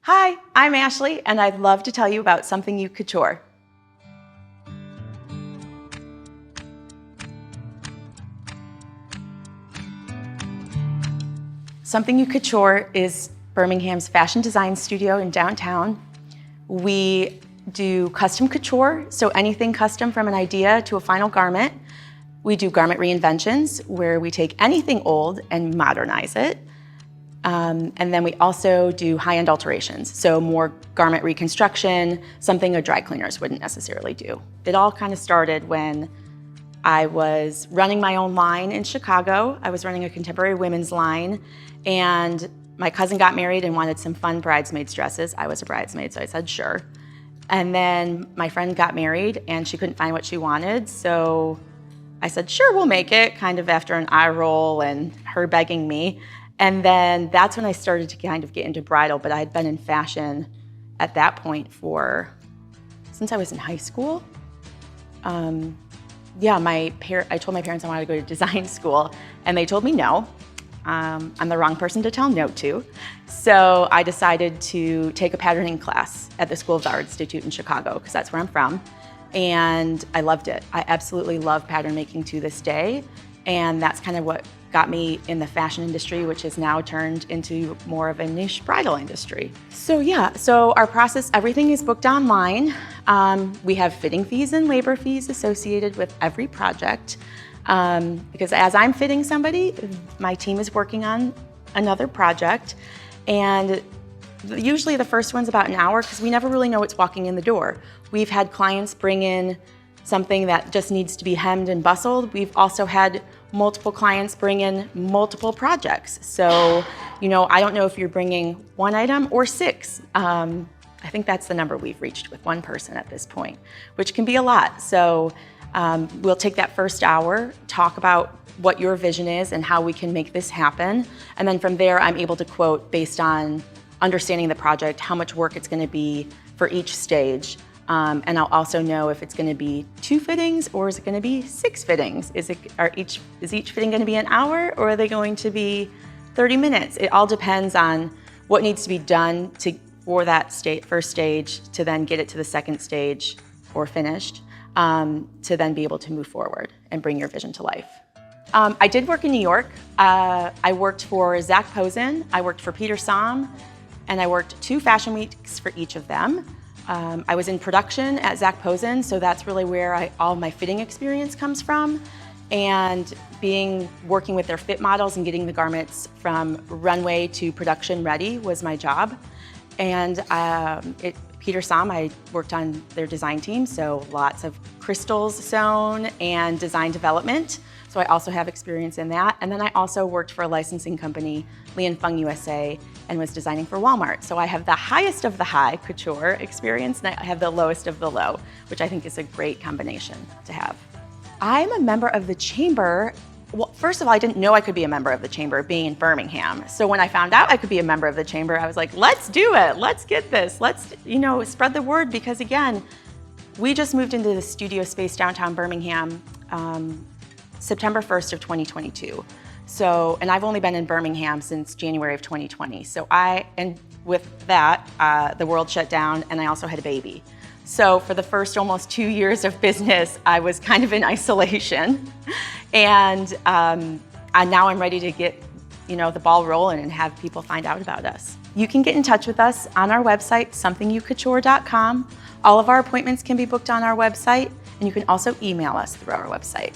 Hi, I'm Ashley, and I'd love to tell you about something You Couture. Something You Couture is Birmingham's fashion design studio in downtown. We do custom couture, so anything custom from an idea to a final garment. We do garment reinventions, where we take anything old and modernize it. And then we also do high-end alterations, so more garment reconstruction, something a dry cleaners wouldn't necessarily do. It all kind of started when I was running my own line in Chicago. I was running a contemporary women's line, and my cousin got married and wanted some fun bridesmaids dresses. I was a bridesmaid, so I said sure. And then my friend got married and she couldn't find what she wanted, so I said, sure, we'll make it, kind of after an eye roll and her begging me. And then that's when I started to kind of get into bridal, but I had been in fashion at that point since I was in high school. Yeah, I told my parents I wanted to go to design school, and they told me no. I'm the wrong person to tell no to. So I decided to take a patterning class at the School of the Art Institute in Chicago, because that's where I'm from. And I loved it. I absolutely love pattern making to this day. And that's kind of what got me in the fashion industry, which has now turned into more of a niche bridal industry. So yeah, so our process, everything is booked online. We have fitting fees and labor fees associated with every project. Because as I'm fitting somebody, my team is working on another project. And usually the first one's about an hour, because we never really know what's walking in the door. We've had clients bring in something that just needs to be hemmed and bustled. We've also had multiple clients bring in multiple projects. So, I don't know if you're bringing one item or 6. I think that's the number we've reached with one person at this point, which can be a lot. So we'll take that first hour, talk about what your vision is and how we can make this happen. And then from there, I'm able to quote based on understanding the project, how much work it's gonna be for each stage. And I'll also know if it's gonna be 2 fittings or is it gonna be 6 fittings? Is each fitting gonna be an hour, or are they going to be 30 minutes? It all depends on what needs to be done for that first stage to then get it to the second stage or finished, to then be able to move forward and bring your vision to life. I did work in New York. I worked for Zac Posen, I worked for Peter Som, and I worked 2 fashion weeks for each of them. I was in production at Zac Posen, so that's really where all my fitting experience comes from. And working with their fit models and getting the garments from runway to production ready was my job. And Peter Som, I worked on their design team, so lots of crystals sewn and design development. So I also have experience in that. And then I also worked for a licensing company, Li & Fung USA, and was designing for Walmart. So I have the highest of the high couture experience, and I have the lowest of the low, which I think is a great combination to have. I'm a member of the Chamber. Well, first of all, I didn't know I could be a member of the Chamber being in Birmingham. So when I found out I could be a member of the Chamber, I was like, let's do it. Let's get this. Let's, spread the word, because again, we just moved into the studio space downtown Birmingham September 1st of 2022. So, and I've only been in Birmingham since January of 2020. So and with that, the world shut down, and I also had a baby. So for the first almost 2 years of business, I was kind of in isolation. And now I'm ready to get the ball rolling and have people find out about us. You can get in touch with us on our website, somethingyoucouture.com. All of our appointments can be booked on our website, and you can also email us through our website.